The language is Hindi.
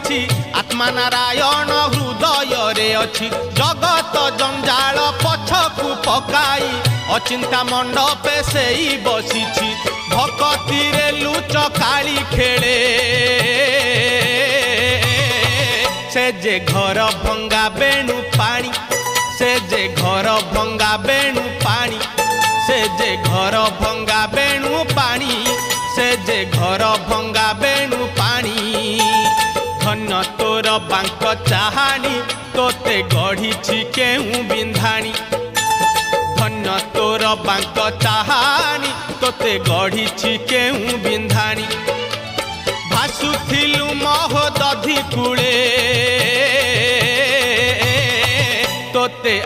बसिछि आत्मा नारायण हृदय रे अछि जगत जंजाल पछकु पकाई अचिंता मंडपे सेई बसिछि भक्ति रे लुच काली खेले से जे घर भंगा बेणु पानी से जे घर भंगा बेणु पानी से जे घर भंगा बेणु पानी से जे घर भंगा बेणु पानी धन्य तोर बांक चाहानी तोते गढ़ी केहू बिंधाणी धन्य तोर बांक चाहानी तोते गढ़ी केहू बिंधाणी भासुथिलु महोदधि कूले तोते